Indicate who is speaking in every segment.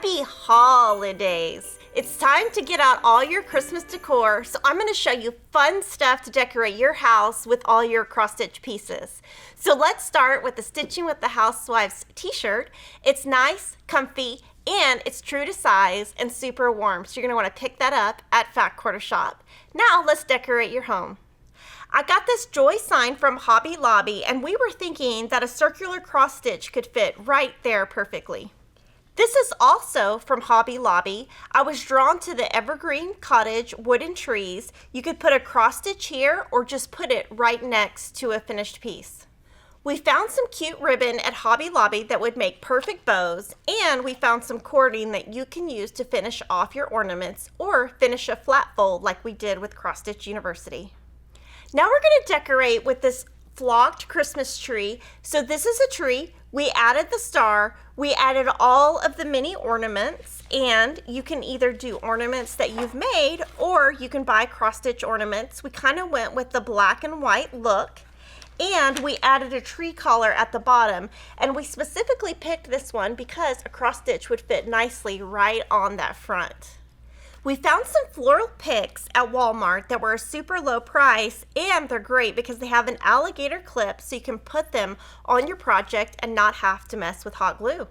Speaker 1: Happy holidays! It's time to get out all your Christmas decor, so I'm going to show you fun stuff to decorate your house with all your cross-stitch pieces. So let's start with the Stitching with the Housewives t-shirt. It's nice, comfy, and it's true to size and super warm, so you're going to want to pick that up at Fat Quarter Shop. Now let's decorate your home. I got this joy sign from Hobby Lobby, and we were thinking that a circular cross stitch could fit right there perfectly. This is also from Hobby Lobby. I was drawn to the evergreen cottage wooden trees. You could put a cross stitch here or just put it right next to a finished piece. We found some cute ribbon at Hobby Lobby that would make perfect bows, and we found some cording that you can use to finish off your ornaments or finish a flat fold like we did with Cross Stitch University. Now we're going to decorate with this flocked Christmas tree. So this is a tree. We added the star. We added all of the mini ornaments, and you can either do ornaments that you've made or you can buy cross-stitch ornaments. We kind of went with the black and white look, and we added a tree collar at the bottom, and we specifically picked this one because a cross-stitch would fit nicely right on that front. We found some floral picks at Walmart that were a super low price, and they're great because they have an alligator clip so you can put them on your project and not have to mess with hot glue.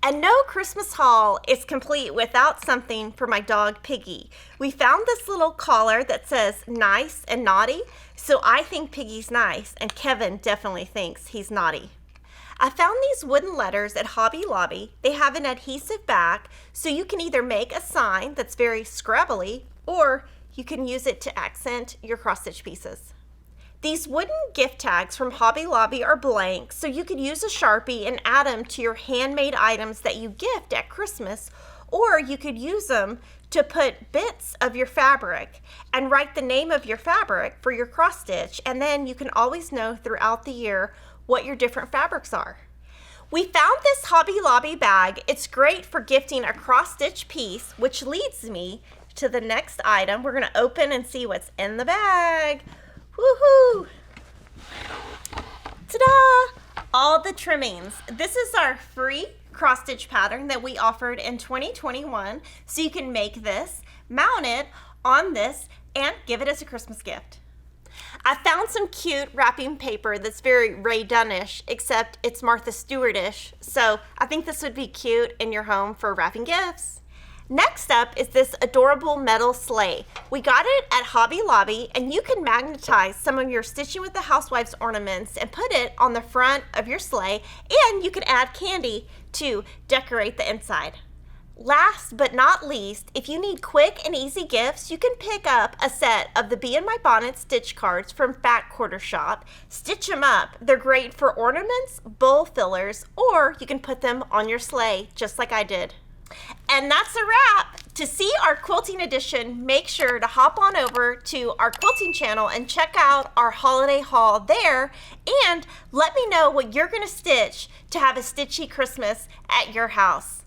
Speaker 1: And no Christmas haul is complete without something for my dog Piggy. We found this little collar that says nice and naughty, so I think Piggy's nice and Kevin definitely thinks he's naughty. I found these wooden letters at Hobby Lobby. They have an adhesive back, so you can either make a sign that's very scrabbly, or you can use it to accent your cross-stitch pieces. These wooden gift tags from Hobby Lobby are blank, so you could use a Sharpie and add them to your handmade items that you gift at Christmas, or you could use them to put bits of your fabric and write the name of your fabric for your cross-stitch, and then you can always know throughout the year what your different fabrics are. We found this Hobby Lobby bag. It's great for gifting a cross-stitch piece, which leads me to the next item. We're gonna open and see what's in the bag. Woohoo! Ta-da! All the trimmings. This is our free cross-stitch pattern that we offered in 2021. So you can make this, mount it on this, and give it as a Christmas gift. I found some cute wrapping paper that's very Ray Dunnish, except it's Martha Stewartish. So I think this would be cute in your home for wrapping gifts. Next up is this adorable metal sleigh. We got it at Hobby Lobby, and you can magnetize some of your Stitching with the Housewives ornaments and put it on the front of your sleigh, and you can add candy to decorate the inside. Last but not least, if you need quick and easy gifts, you can pick up a set of the Bee in My Bonnet stitch cards from Fat Quarter Shop. Stitch them up. They're great for ornaments, bowl fillers, or you can put them on your sleigh, just like I did. And that's a wrap. To see our quilting edition, make sure to hop on over to our quilting channel and check out our holiday haul there, and let me know what you're going to stitch to have a stitchy Christmas at your house.